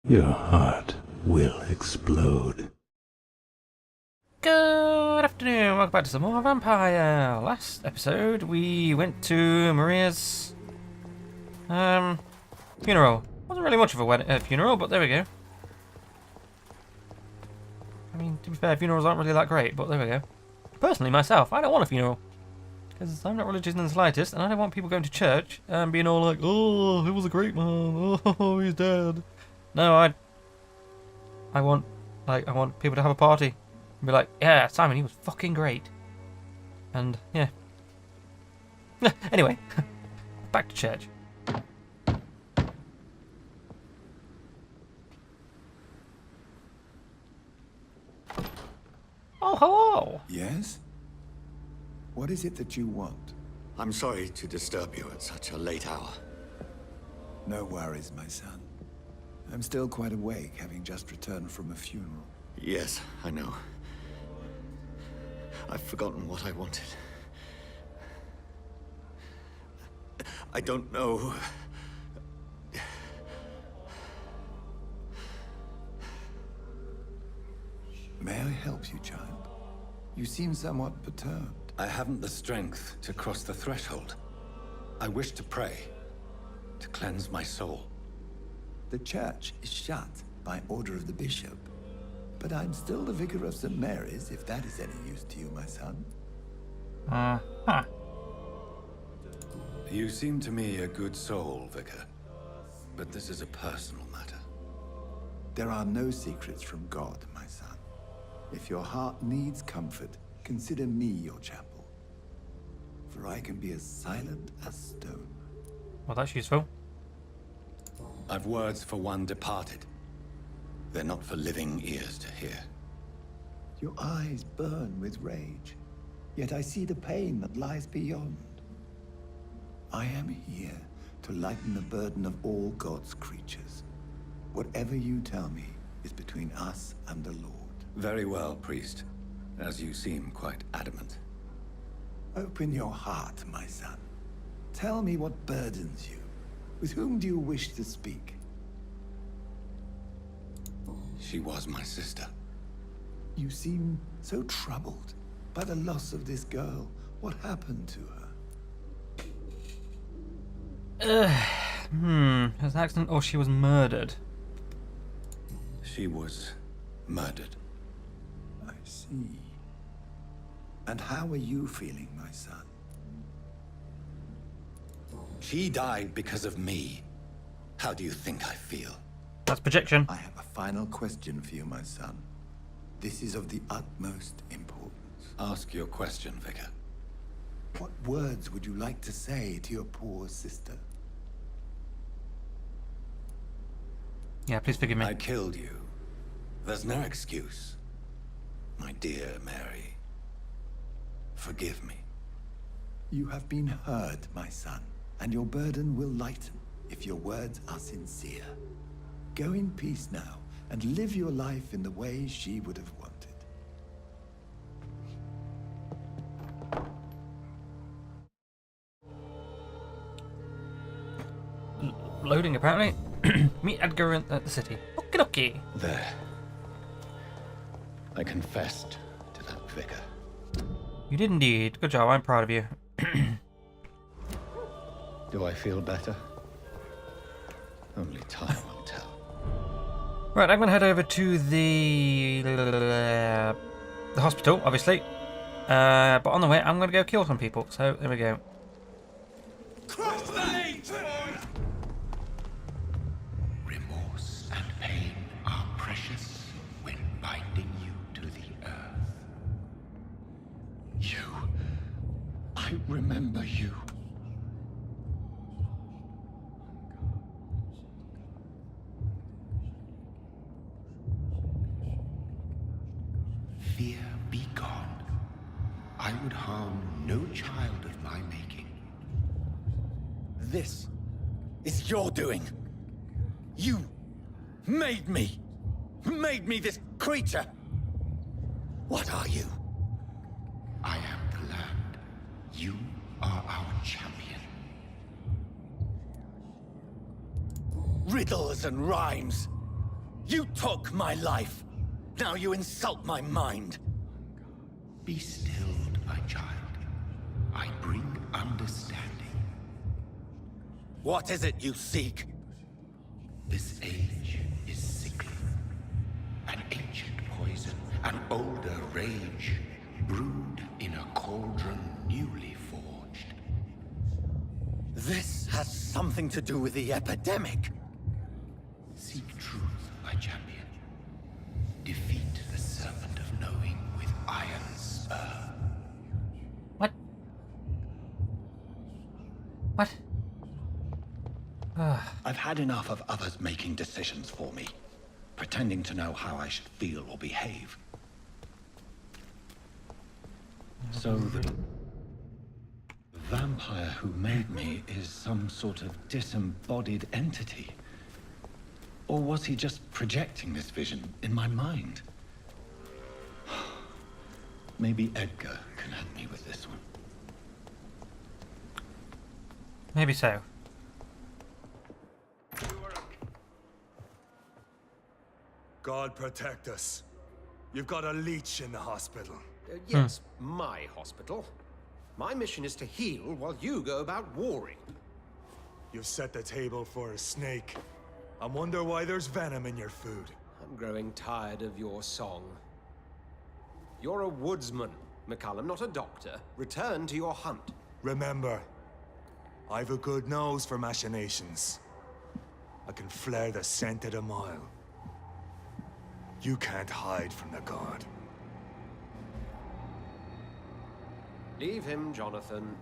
Your heart will explode. Good afternoon, welcome back to some more Vampyr. Last episode we went to Maria's funeral. Wasn't really much of a funeral, but there we go. I mean, to be fair, funerals aren't really that great, but there we go. Personally, myself, I don't want a funeral. Because I'm not religious in the slightest, and I don't want people going to church and being all like, oh, he was a great man, oh, he's dead. No, I want people to have a party. And be like, yeah, Simon, he was fucking great. And, yeah. Anyway, back to church. Oh, hello. Yes? What is it that you want? I'm sorry to disturb you at such a late hour. No worries, my son. I'm still quite awake, having just returned from a funeral. Yes, I know. I've forgotten what I wanted. I don't know. May I help you, child? You seem somewhat perturbed. I haven't the strength to cross the threshold. I wish to pray, to cleanse my soul. The church is shut by order of the bishop. But I'm still the vicar of St. Mary's, if that is any use to you, my son. Huh. You seem to me a good soul, Vicar. But this is a personal matter. There are no secrets from God, my son. If your heart needs comfort, consider me your chapel. For I can be as silent as stone. Well, that's useful. I've words for one departed. They're not for living ears to hear. Your eyes burn with rage, yet I see the pain that lies beyond. I am here to lighten the burden of all God's creatures. Whatever you tell me is between us and the Lord. Very well, priest. As you seem quite adamant. Open your heart, my son. Tell me what burdens you. With whom do you wish to speak? She was my sister. You seem so troubled by the loss of this girl. What happened to her? It was an accident or she was murdered. She was murdered. I see. And how are you feeling, my son? She died because of me. How do you think I feel? That's projection. I have a final question for you, my son. This is of the utmost importance. Ask your question, Vicar. What words would you like to say to your poor sister? Yeah, please forgive me. I killed you. There's no excuse. My dear Mary, forgive me. You have been heard, my son, and your burden will lighten if your words are sincere. Go in peace now, and live your life in the way she would have wanted. Loading, apparently. Meet Edgar at the city. Okie dokie. There. I confessed to that vicar. You did indeed. Good job, I'm proud of you. Do I feel better? Only time will tell. Right, I'm going to head over to the hospital, obviously. But on the way, I'm going to go kill some people. So, there we go. Remorse and pain are precious when binding you to the earth. You. I remember you. Fear be gone. I would harm no child of my making. This is your doing. You made me this creature. What are you? I am the land. You are our champion. Riddles and rhymes. You took my life. Now you insult my mind. Be stilled, my child. I bring understanding. What is it you seek? This age is sickly. An ancient poison, an older rage, brewed in a cauldron newly forged. This has something to do with the epidemic. Seek truth, my champion. Defeat the serpent of knowing with iron spur. What? What? I've had enough of others making decisions for me, pretending to know how I should feel or behave. So the vampire who made me is some sort of disembodied entity? Or was he just projecting this vision in my mind? Maybe Edgar can help me with this one. Maybe so. God protect us. You've got a leech in the hospital. Yes, my hospital. My mission is to heal while you go about warring. You've set the table for a snake. I wonder why there's venom in your food. I'm growing tired of your song. You're a woodsman, McCullum, not a doctor. Return to your hunt. Remember, I've a good nose for machinations. I can flare the scent at a mile. You can't hide from the god. Leave him, Jonathan.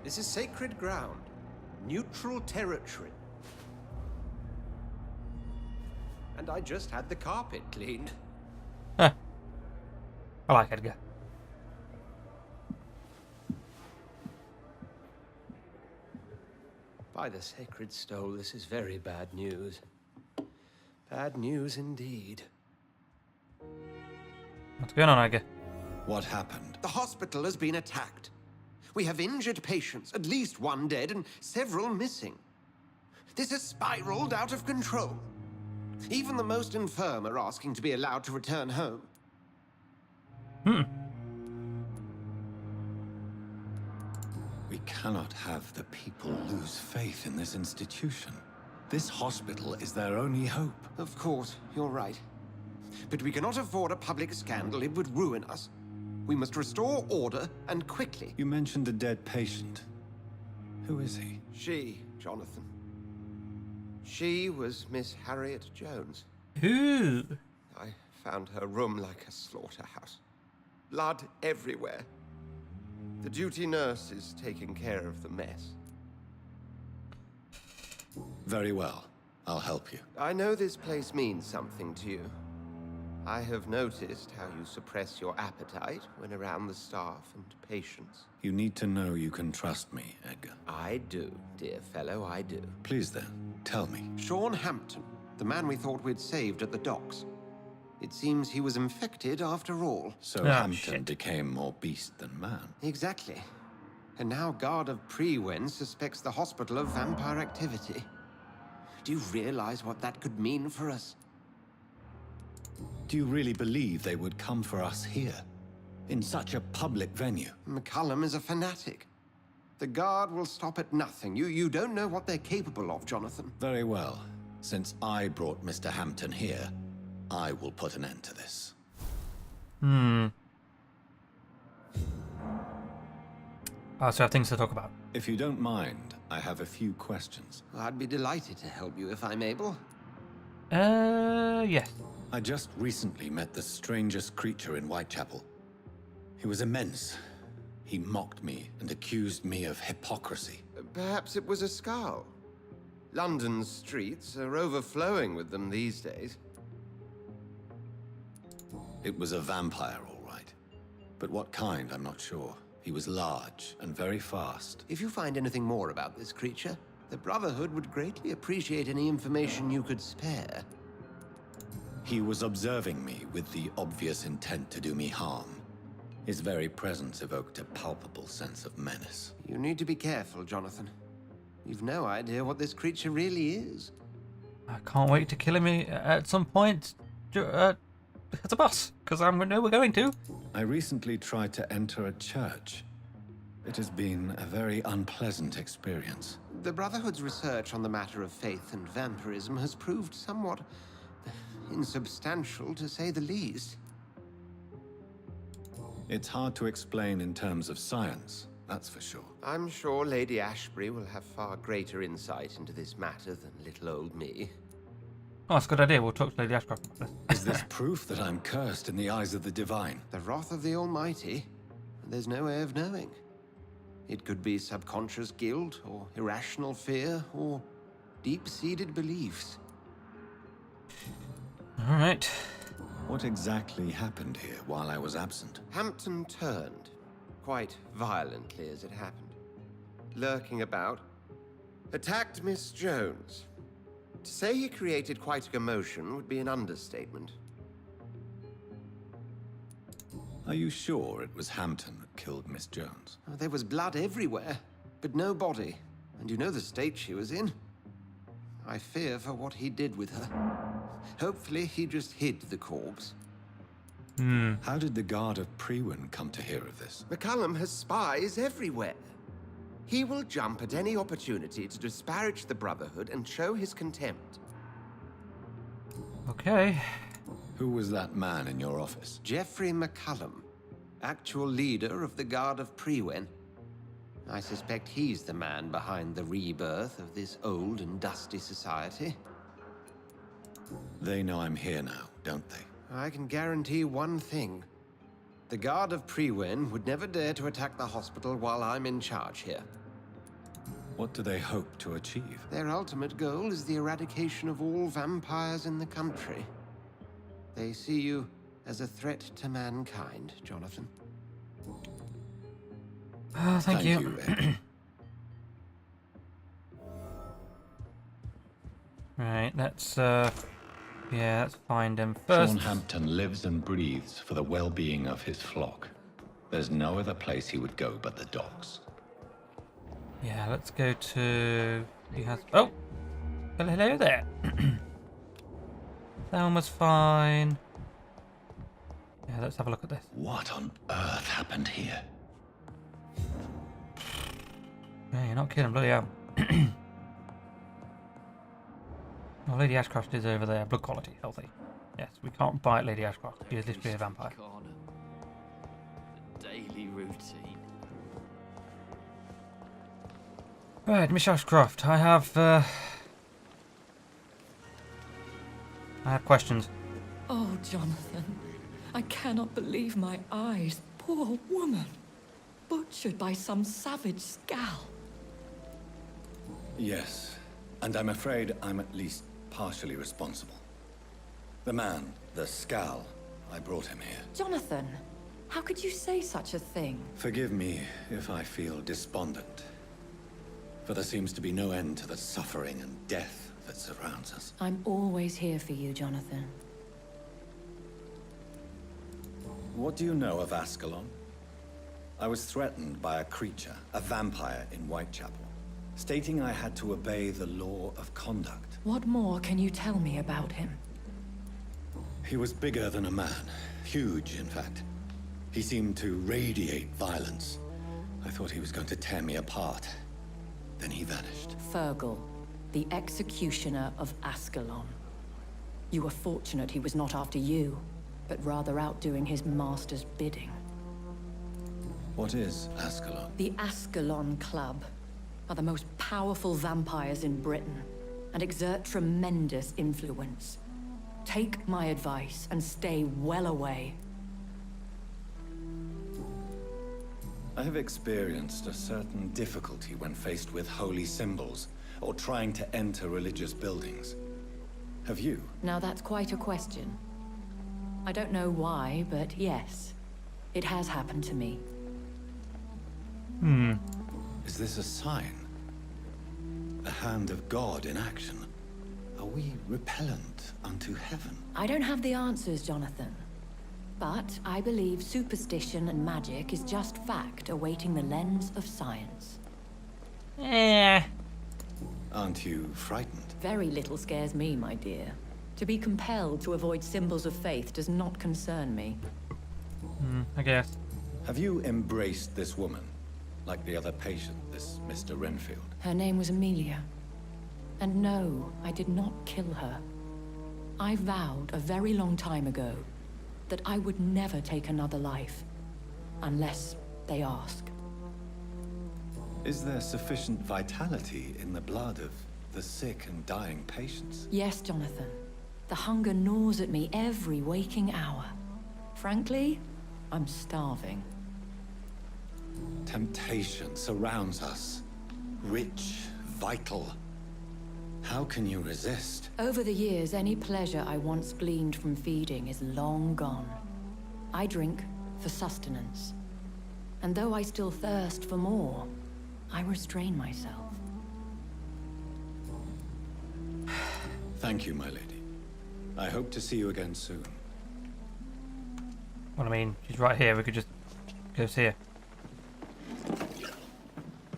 This is sacred ground. Neutral territory. And I just had the carpet cleaned. Huh. I like Edgar. By the sacred stole, this is very bad news. Bad news indeed. What's going on, Edgar? What happened? The hospital has been attacked. We have injured patients, at least one dead and several missing. This has spiraled out of control. Even the most infirm are asking to be allowed to return home. We cannot have the people lose faith in this institution. This hospital is their only hope. Of course, you're right. But we cannot afford a public scandal. It would ruin us. We must restore order, and quickly. You mentioned a dead patient. Who is he? She, Jonathan. She was Miss Harriet Jones. Ooh. I found her room like a slaughterhouse. Blood everywhere. The duty nurse is taking care of the mess. Very well. I'll help you. I know this place means something to you. I have noticed how you suppress your appetite when around the staff and patients. You need to know you can trust me, Edgar. I do, dear fellow, I do. Please then, tell me. Sean Hampton, the man we thought we'd saved at the docks. It seems he was infected after all. So Ah, Hampton shit. became more beast than man. Exactly. And now Guard of Prewen suspects the hospital of vampire activity. Do you realize what that could mean for us? Do you really believe they would come for us here? In such a public venue? McCullum is a fanatic. The Guard will stop at nothing. You don't know what they're capable of, Jonathan. Very well. Since I brought Mr. Hampton here, I will put an end to this. Oh, so I have things to talk about. If you don't mind, I have a few questions. I'd be delighted to help you if I'm able. Yes. I just recently met the strangest creature in Whitechapel. He was immense. He mocked me and accused me of hypocrisy. Perhaps it was a skull. London's streets are overflowing with them these days. It was a vampire, all right. But what kind, I'm not sure. He was large and very fast. If you find anything more about this creature, the Brotherhood would greatly appreciate any information you could spare. He was observing me with the obvious intent to do me harm. His very presence evoked a palpable sense of menace. You need to be careful, Jonathan. You've no idea what this creature really is. I can't wait to kill him at some point as a boss, because I know we're going to. I recently tried to enter a church. It has been a very unpleasant experience. The Brotherhood's research on the matter of faith and vampirism has proved somewhat insubstantial, to say the least. It's hard to explain in terms of science, that's for sure. I'm sure Lady Ashbury will have far greater insight into this matter than little old me. Oh, that's a good idea. We'll talk to Lady Ashcroft about this. Is this proof that I'm cursed in the eyes of the divine? The wrath of the Almighty? There's no way of knowing. It could be subconscious guilt, or irrational fear, or deep-seated beliefs. All right. What exactly happened here while I was absent? Hampton turned, quite violently as it happened. Lurking about, attacked Miss Jones. To say he created quite a commotion would be an understatement. Are you sure it was Hampton that killed Miss Jones? Oh, there was blood everywhere, but no body. And you know the state she was in. I fear for what he did with her. Hopefully he just hid the corpse. How did the Guard of Prewin come to hear of this? McCullum has spies everywhere. He will jump at any opportunity to disparage the Brotherhood and show his contempt. Okay. Who was that man in your office? Geoffrey McCullum, actual leader of the Guard of Prewin. I suspect he's the man behind the rebirth of this old and dusty society. They know I'm here now, don't they? I can guarantee one thing. The Guard of Prewin would never dare to attack the hospital while I'm in charge here. What do they hope to achieve? Their ultimate goal is the eradication of all vampires in the country. They see you as a threat to mankind, Jonathan. Oh, thank you. Ed. Right, let's find him first. Sean Hampton lives and breathes for the well-being of his flock. There's no other place he would go but the docks. Yeah, let's go to... He has... Oh! Hello there. That one was fine. Yeah, let's have a look at this. What on earth happened here? Yeah, you're not kidding, bloody hell. Oh, Lady Ashcroft is over there. Blood quality, healthy. Yes, we can't bite Lady Ashcroft. She is literally a vampire. The daily routine. Right, Miss Ashcroft, I have questions. Oh, Jonathan, I cannot believe my eyes. Poor woman. Butchered by some savage scowl. Yes, and I'm afraid I'm at least partially responsible. The man, the Scal, I brought him here. Jonathan, how could you say such a thing? Forgive me if I feel despondent, for there seems to be no end to the suffering and death that surrounds us. I'm always here for you, Jonathan. What do you know of Ascalon? I was threatened by a creature, a vampire in Whitechapel, stating I had to obey the law of conduct. What more can you tell me about him? He was bigger than a man. Huge, in fact. He seemed to radiate violence. I thought he was going to tear me apart. Then he vanished. Fergal, the executioner of Ascalon. You were fortunate he was not after you, but rather out doing his master's bidding. What is Ascalon? The Ascalon Club are the most powerful vampires in Britain and exert tremendous influence. Take my advice and stay well away. I have experienced a certain difficulty when faced with holy symbols or trying to enter religious buildings. Have you? Now that's quite a question. I don't know why, but yes, it has happened to me. Is this a sign? The hand of God in action? Are we repellent unto heaven? I don't have the answers, Jonathan. But I believe superstition and magic is just fact awaiting the lens of science. Aren't you frightened? Very little scares me, my dear. To be compelled to avoid symbols of faith does not concern me. I guess. Have you embraced this woman? Like the other patient, this Mr. Renfield? Her name was Amelia. And no, I did not kill her. I vowed a very long time ago that I would never take another life. Unless they ask. Is there sufficient vitality in the blood of the sick and dying patients? Yes, Jonathan. The hunger gnaws at me every waking hour. Frankly, I'm starving. Temptation surrounds us. Rich, vital. How can you resist? Over the years, any pleasure I once gleaned from feeding is long gone. I drink for sustenance. And though I still thirst for more, I restrain myself. Thank you, my lady. I hope to see you again soon. Well, I mean, she's right here. We could just go see her.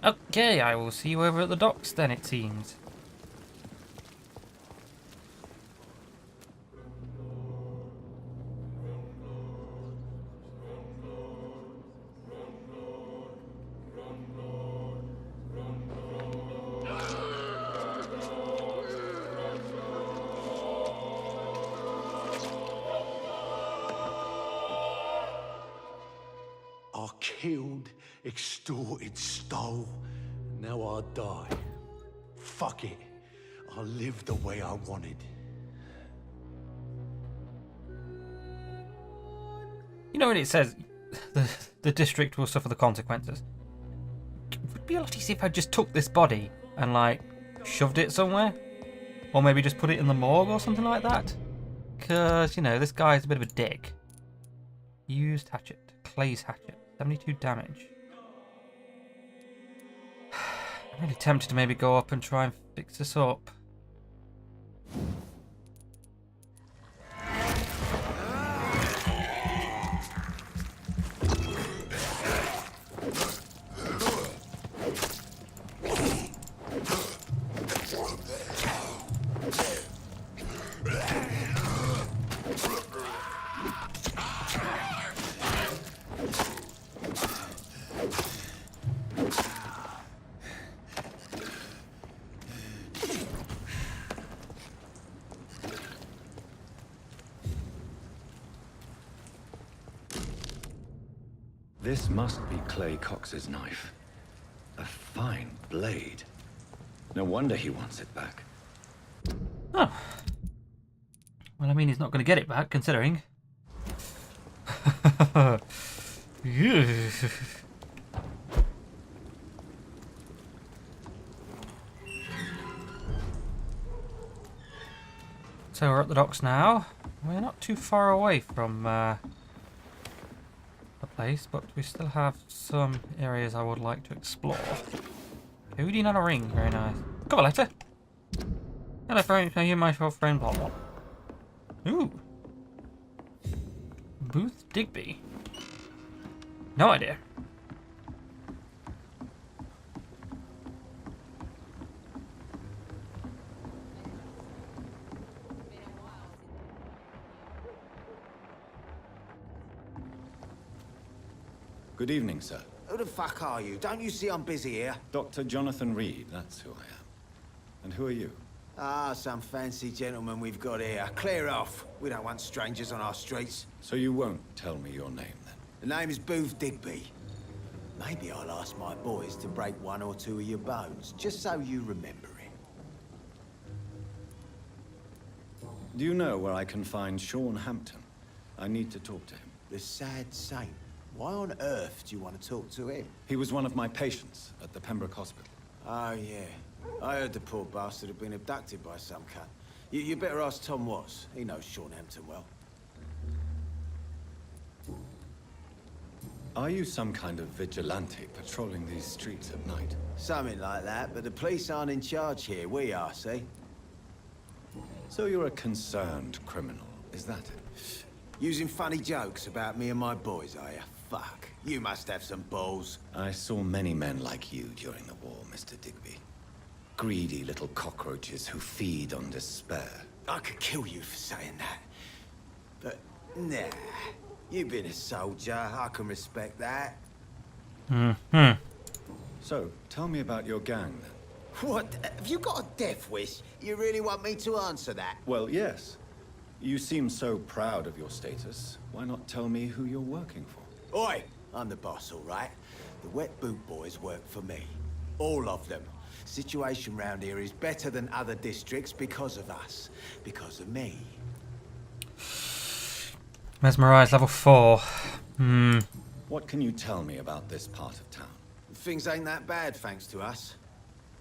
Okay, I will see you over at the docks then, it seems. I killed, extorted, stole. Now I die. Fuck it. I live the way I wanted. You know when it says the district will suffer the consequences? It would be a lot easier if I just took this body and, like, shoved it somewhere. Or maybe just put it in the morgue or something like that. Because, you know, this guy's a bit of a dick. Used hatchet. Clay's hatchet. 72 damage. I'm really tempted to maybe go up and try and fix this up. This must be Clay Cox's knife. A fine blade. No wonder he wants it back. Oh. Well, I mean, he's not going to get it back, considering. So we're at the docks now. We're not too far away from the place, but we still have some areas I would like to explore. Hoodie, not a ring. Very nice. Cover letter. Hello, friend. Are you my friend? Blah, blah. Ooh. Booth Digby. No idea. Good evening, sir. Who the fuck are you? Don't you see I'm busy here? Dr. Jonathan Reed, that's who I am. And who are you? Ah, some fancy gentleman we've got here. Clear off. We don't want strangers on our streets. So you won't tell me your name, then? The name is Booth Digby. Maybe I'll ask my boys to break one or two of your bones, just so you remember it. Do you know where I can find Sean Hampton? I need to talk to him. The sad saint. Why on earth do you want to talk to him? He was one of my patients at the Pembroke Hospital. Oh, yeah. I heard the poor bastard had been abducted by some cunt. You better ask Tom Watts. He knows Sean Hampton well. Are you some kind of vigilante patrolling these streets at night? Something like that, but the police aren't in charge here. We are, see? So you're a concerned criminal, is that it? Using funny jokes about me and my boys, are you? Fuck. You must have some balls. I saw many men like you during the war, Mr. Digby. greedy little cockroaches who feed on despair. I could kill you for saying that. But, nah. You've been a soldier. I can respect that. So, tell me about your gang, then. What? Have you got a death wish? You really want me to answer that? Well, yes. You seem so proud of your status. Why not tell me who you're working for? Oi! I'm the boss, all right? The Wet Boot Boys work for me. All of them. Situation round here is better than other districts because of us. Because of me. Mesmerized level 4. What can you tell me about this part of town? Things ain't that bad, thanks to us.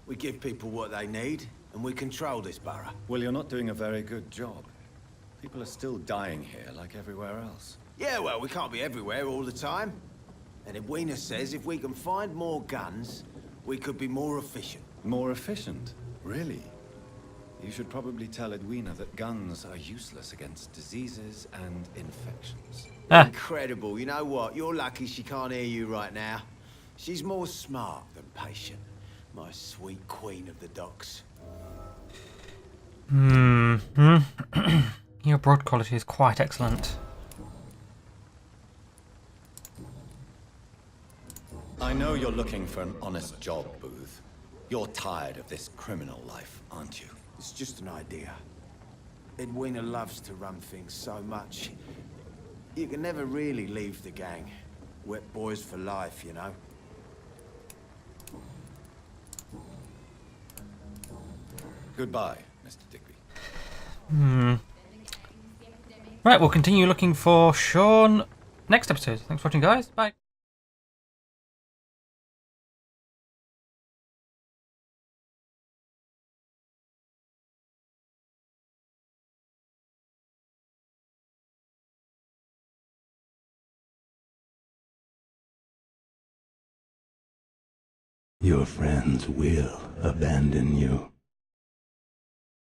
We give people what they need, and we control this borough. Well, you're not doing a very good job. People are still dying here like everywhere else. Yeah, well, we can't be everywhere all the time. And Edwina says if we can find more guns, we could be more efficient. More efficient? Really? You should probably tell Edwina that guns are useless against diseases and infections. Incredible. You know what? You're lucky she can't hear you right now. She's more smart than patient. My sweet queen of the docks. Your broad quality is quite excellent. I know you're looking for an honest job, Booth. You're tired of this criminal life, aren't you? It's just an idea. Edwina loves to run things so much. You can never really leave the gang. Wet boys for life, you know. Goodbye, Mr. Digby. Right, we'll continue looking for Sean next episode. Thanks for watching, guys. Bye. Your friends will abandon you.